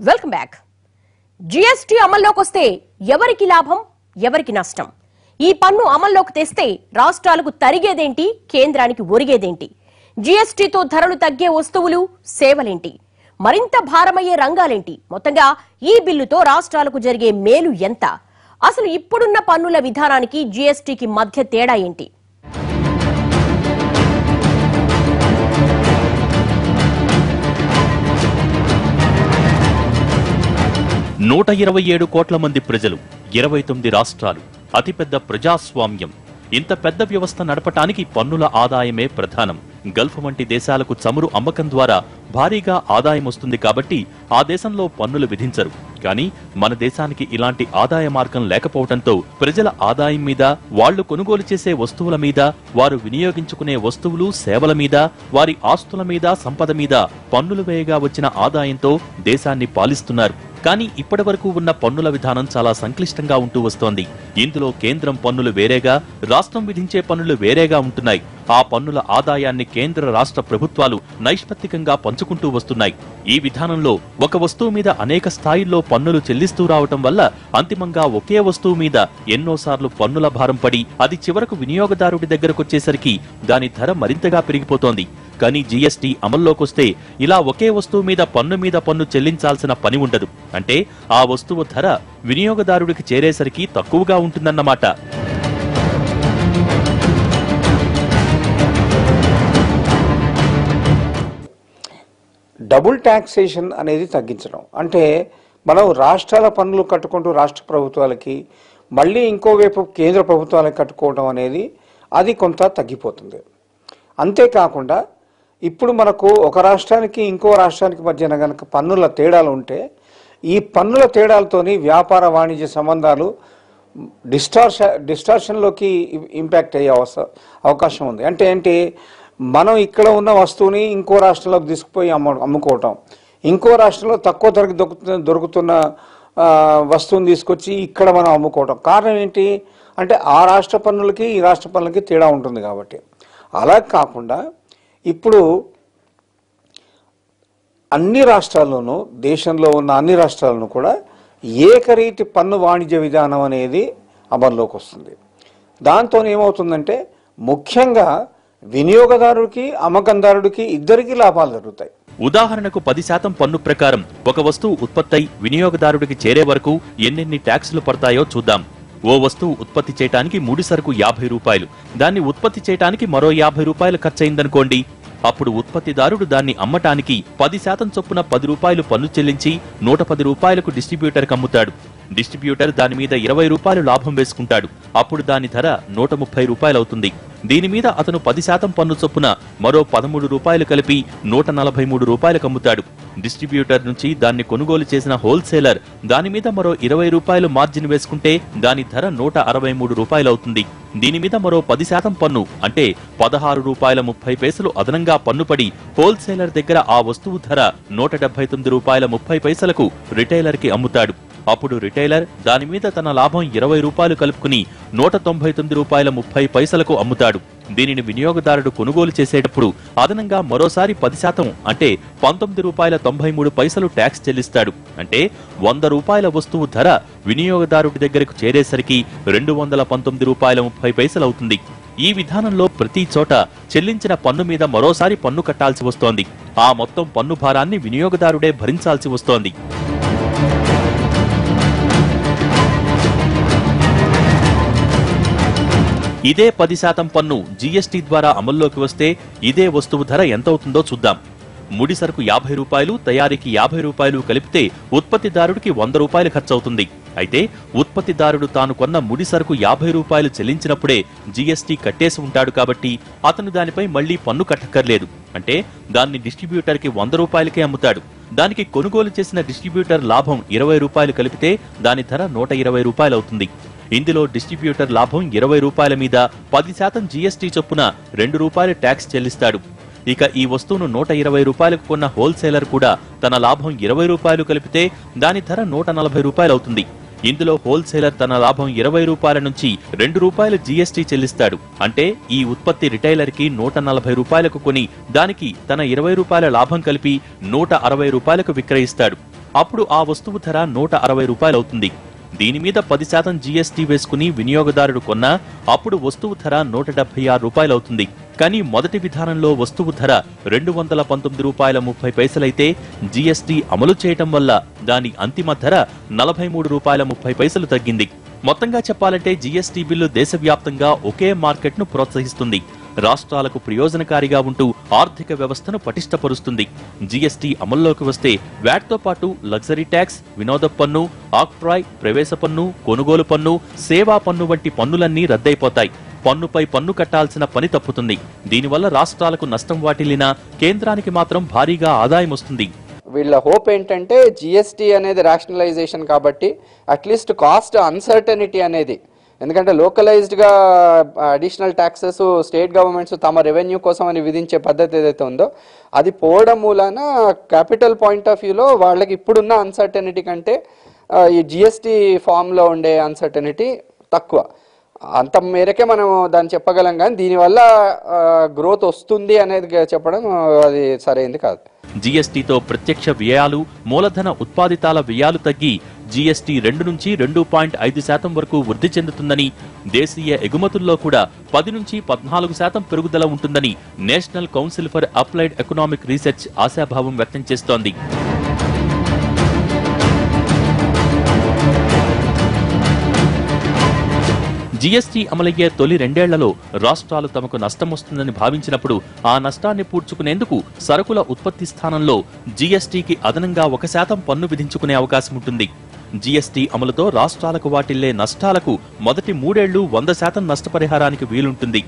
Welcome back. GST అమల్లోకి వస్తే ఎవరికి లాభం, ఎవరికి నష్టం? ఈ పన్ను అమల్లోకి తెస్తే రాష్ట్రాలకు తరిగేదేంటి, కేంద్రానికి ఒరిగేదేంటి? జీఎస్టీతో ధరలు తగ్గే వస్తువులు, సేవలేంటి? మరింత భారమయ్యే రంగాలేంటి? మొత్తంగా ఈ బిల్లుతో రాష్ట్రాలకు జరిగే మేలు ఎంత? అసలు ఇప్పుడున్న పన్నుల విధానానికి జీఎస్టీకి మధ్య తేడా ఏంటి? 127 కోట్ల మంది ప్రజలు, 29 రాష్ట్రాలు, అతిపెద్ద ప్రజాస్వామ్యం. ఇంత పెద్ద వ్యవస్థ నడపటానికి పన్నుల ఆదాయమే ప్రధానం. గల్ఫ్ వంటి దేశాలకు చమురు అమ్మకం ద్వారా భారీగా ఆదాయం వస్తుంది కాబట్టి ఆ దేశంలో పన్నులు విధించరు. కానీ మన దేశానికి ఇలాంటి ఆదాయ మార్గం లేకపోవడంతో ప్రజల ఆదాయం మీద, వాళ్లు కొనుగోలు చేసే వస్తువుల మీద, వారు వినియోగించుకునే వస్తువులు, సేవల మీద, వారి ఆస్తుల మీద, సంపద మీద పన్నులు వేయగా వచ్చిన ఆదాయంతో దేశాన్ని పాలిస్తున్నారు. కానీ ఇప్పటి వరకు ఉన్న పన్నుల విధానం చాలా సంక్లిష్టంగా ఉంటూ వస్తోంది. ఇందులో కేంద్రం పన్నులు వేరేగా, రాష్ట్రం విధించే పన్నులు వేరేగా ఉంటున్నాయి. ఆ పన్నుల ఆదాయాన్ని కేంద్ర రాష్ట్ర ప్రభుత్వాలు నైష్పత్తికంగా పంచుకుంటూ వస్తున్నాయి. ఈ విధానంలో ఒక వస్తువు మీద అనేక స్థాయిల్లో పన్నులు చెల్లిస్తూ రావటం వల్ల అంతిమంగా ఒకే వస్తువు మీద ఎన్నోసార్లు పన్నుల భారం పడి అది చివరకు వినియోగదారుడి దగ్గరకొచ్చేసరికి దాని ధర మరింతగా పెరిగిపోతోంది. కానీ జీఎస్టీ అమల్లోకొస్తే ఇలా ఒకే వస్తువు మీద పన్ను చెల్లించాల్సిన పని ఉండదు. అంటే ఆ వస్తువు ధర వినియోగదారుడికి చేరేసరికి తక్కువగా ఉంటుందన్నమాట. డబుల్ ట్యాక్సేషన్ అనేది తగ్గించడం అంటే మనం రాష్ట్రాల పన్నులు కట్టుకుంటూ రాష్ట్ర ప్రభుత్వాలకి, మళ్ళీ ఇంకోవైపు కేంద్ర ప్రభుత్వాలకు కట్టుకోవడం అనేది అది కొంత తగ్గిపోతుంది. అంతేకాకుండా ఇప్పుడు మనకు ఒక రాష్ట్రానికి ఇంకో రాష్ట్రానికి మధ్యన కనుక పన్నుల తేడాలు ఉంటే ఈ పన్నుల తేడాలతోని వ్యాపార వాణిజ్య సంబంధాలు డిస్టార్షన్లోకి ఇంపాక్ట్ అయ్యే అవకాశం ఉంది. అంటే ఏంటి, మనం ఇక్కడ ఉన్న వస్తువుని ఇంకో రాష్ట్రంలోకి తీసుకుపోయి అమ్ముకోవటం, ఇంకో రాష్ట్రంలో తక్కువ ధరకు దొరుకుతున్న వస్తువుని తీసుకొచ్చి ఇక్కడ మనం అమ్ముకోవటం. కారణం ఏంటి అంటే ఆ రాష్ట్ర పన్నులకి ఈ రాష్ట్ర పన్నులకి తేడా ఉంటుంది కాబట్టి. అలా కాకుండా ఇప్పుడు అన్ని రాష్ట్రాల్లోనూ, దేశంలో ఉన్న అన్ని రాష్ట్రాలను కూడా ఏకరీతి పన్ను వాణిజ్య విధానం అనేది అమల్లోకి వస్తుంది. దాంతో ఏమవుతుందంటే ముఖ్యంగా వినియోగదారుడికి, అమ్మకందారుడికి ఇద్దరికీ లాభాలు జరుగుతాయి. ఉదాహరణకు 10% పన్ను ప్రకారం ఒక వస్తువు ఉత్పత్తి వినియోగదారుడికి చేరే వరకు ఎన్నెన్ని ట్యాక్సులు పడతాయో చూద్దాం. ఓ వస్తువు ఉత్పత్తి చేయడానికి ముడి సరుకు 50 రూపాయలు, దాన్ని ఉత్పత్తి చేయడానికి మరో 50 రూపాయలు ఖర్చయిందనుకోండి. అప్పుడు ఉత్పత్తిదారుడు దాన్ని అమ్మటానికి 10% చొప్పున 10 రూపాయలు పన్ను చెల్లించి 110 రూపాయలకు డిస్ట్రిబ్యూటర్కి అమ్ముతాడు. డిస్ట్రిబ్యూటర్ దాని మీద 20 రూపాయలు లాభం వేసుకుంటాడు. అప్పుడు దాని ధర 130 రూపాయలు అవుతుంది. దీని మీద అతను 10% పన్ను చొప్పున మరో 13 రూపాయలు కలిపి 143 రూపాయలకు అమ్ముతాడు. డిస్ట్రిబ్యూటర్ నుంచి దాన్ని కొనుగోలు చేసిన హోల్సేలర్ దాని మీద మరో 20 రూపాయలు మార్జిన్ వేసుకుంటే దాని ధర 163 రూపాయలు అవుతుంది. దీని మీద మరో 10% పన్ను అంటే 16 రూపాయల 30 పైసలు అదనంగా పన్నుపడి హోల్సేలర్ దగ్గర ఆ వస్తువు ధర 179 రూపాయల 30 పైసలకు రిటైలర్ కి అమ్ముతాడు. అప్పుడు రిటైలర్ దాని మీద తన లాభం 20 రూపాయలు కలుపుకుని 199 రూపాయల 30 పైసలకు అమ్ముతాడు. దీనిని వినియోగదారుడు కొనుగోలు చేసేటప్పుడు అదనంగా మరోసారి 10% అంటే 19 రూపాయల 93 పైసలు ట్యాక్స్ చెల్లిస్తాడు. అంటే 100 రూపాయల వస్తువు ధర వినియోగదారుడి దగ్గరకు చేరేసరికి 219 రూపాయల 30 పైసలు అవుతుంది. ఈ విధానంలో ప్రతి చోట చెల్లించిన పన్ను మీద మరోసారి పన్ను కట్టాల్సి వస్తోంది. ఆ మొత్తం పన్ను భారాన్ని వినియోగదారుడే భరించాల్సి వస్తోంది. ఇదే 10% పన్ను జీఎస్టీ ద్వారా అమల్లోకి వస్తే ఇదే వస్తువు ధర ఎంతవుతుందో చూద్దాం. ముడి సరుకు 50 రూపాయలు, తయారీకి 50 రూపాయలు కలిపితే ఉత్పత్తిదారుడికి 100 రూపాయలు ఖర్చవుతుంది. అయితే ఉత్పత్తిదారుడు తాను కొన్న ముడి సరుకు 50 రూపాయలు చెల్లించినప్పుడే జీఎస్టీ కట్టేసి ఉంటాడు కాబట్టి అతను దానిపై మళ్లీ పన్ను కట్టక్కర్లేదు. అంటే దాన్ని డిస్ట్రిబ్యూటర్కి 100 రూపాయలకే అమ్ముతాడు. దానికి కొనుగోలు చేసిన డిస్ట్రిబ్యూటర్ లాభం 20 రూపాయలు కలిపితే దాని ధర 120 రూపాయలు అవుతుంది. ఇందులో డిస్ట్రిబ్యూటర్ లాభం 20 రూపాయల మీద 10% జీఎస్టీ చొప్పున 2 రూపాయలు ట్యాక్స్ చెల్లిస్తాడు. ఇక ఈ వస్తువును 120 రూపాయలకు కొన్న హోల్సేలర్ కూడా తన లాభం 20 రూపాయలు కలిపితే దాని ధర 140 రూపాయలు అవుతుంది. ఇందులో హోల్సేలర్ తన లాభం 20 రూపాయల నుంచి 2 రూపాయలు జీఎస్టీ చెల్లిస్తాడు. అంటే ఈ ఉత్పత్తి రిటైలర్ కి 140 రూపాయలకు కొని దానికి తన 20 రూపాయల లాభం కలిపి 160 రూపాయలకు విక్రయిస్తాడు. అప్పుడు ఆ వస్తువు ధర 160 రూపాయలవుతుంది. దీని మీద 10% జీఎస్టీ వేసుకుని వినియోగదారుడు కొన్నా అప్పుడు వస్తువు ధర 176 రూపాయలవుతుంది. కానీ మొదటి విధానంలో వస్తువు ధర 219 రూపాయల 30 పైసలైతే జీఎస్టీ అమలు చేయటం వల్ల దాని అంతిమ ధర 43 రూపాయల 30 పైసలు తగ్గింది. మొత్తంగా చెప్పాలంటే జీఎస్టీ బిల్లు దేశవ్యాప్తంగా ఒకే మార్కెట్ను ప్రోత్సహిస్తుంది, రాష్ట్రాలకు ప్రయోజనకారిగా ఉంటూ ఆర్థిక వ్యవస్థను పటిష్టపరుస్తుంది. జీఎస్టీ అమల్లోకి వస్తే వ్యాట్తో పాటు లగ్జరీ ట్యాక్స్, వినోద పన్ను, ఆక్ట్రాయ్, ప్రవేశ పన్ను, కొనుగోలు పన్ను, సేవా పన్ను వంటి పన్నులన్నీ రద్దయిపోతాయి. పన్నుపై పన్ను కట్టాల్సిన పని తప్పుతుంది. దీనివల్ల రాష్ట్రాలకు నష్టం వాటిల్లినా కేంద్రానికి మాత్రం భారీగా ఆదాయం వస్తుంది. వీళ్ళ హోప్ ఏంటంటే జిఎస్టీ అనేది రేషనలైజేషన్ కాబట్టి అట్లీస్ట్ కాస్ట్ అన్సర్టనిటీ అనేది, ఎందుకంటే లోకలైజ్డ్గా అడిషనల్ ట్యాక్సెస్ స్టేట్ గవర్నమెంట్స్ తమ రెవెన్యూ కోసం అని విధించే పద్ధతి ఏదైతే ఉందో అది పోవడం మూలాన క్యాపిటల్ పాయింట్ ఆఫ్ వ్యూలో వాళ్ళకి ఇప్పుడున్న అన్సర్టనిటీ కంటే ఈ జిఎస్టీ ఫామ్లో ఉండే అన్సర్టనిటీ తక్కువ. అంత మేరకే మనం దాన్ని చెప్పగలం, కానీ దీనివల్ల గ్రోత్ వస్తుంది అనేది చెప్పడం అది సరైంది కాదు. జీఎస్టీతో ప్రత్యక్ష వ్యయాలు, మూలధన ఉత్పాదితాల వ్యయాలు తగ్గి జీఎస్టీ 2 నుంచి 2.5% వరకు వృద్ధి చెందుతుందని, దేశీయ ఎగుమతుల్లో కూడా 10 నుంచి 14% పెరుగుదల ఉంటుందని national council for applied economic research ఆశాభావం వ్యక్తం చేస్తోంది. జీఎస్టీ అమలయ్యే తొలి 2 ఏళ్లలో రాష్ట్రాలు తమకు నష్టం వస్తుందని భావించినప్పుడు ఆ నష్టాన్ని పూడ్చుకునేందుకు సరుకుల ఉత్పత్తి స్థానంలో జీఎస్టీకి అదనంగా 1% పన్ను విధించుకునే అవకాశం ఉంటుంది. జీఎస్టీ అమలుతో రాష్ట్రాలకు వాటిల్లే నష్టాలకు మొదటి 3 ఏళ్లు 100% నష్టపరిహారానికి వీలుంటుంది.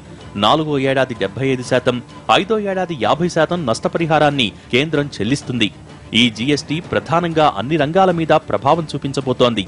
4వ ఏడాది 75%, 5వ ఏడాది 50% నష్టపరిహారాన్ని కేంద్రం చెల్లిస్తుంది. ఈ జీఎస్టీ ప్రధానంగా అన్ని రంగాల మీద ప్రభావం చూపించబోతోంది.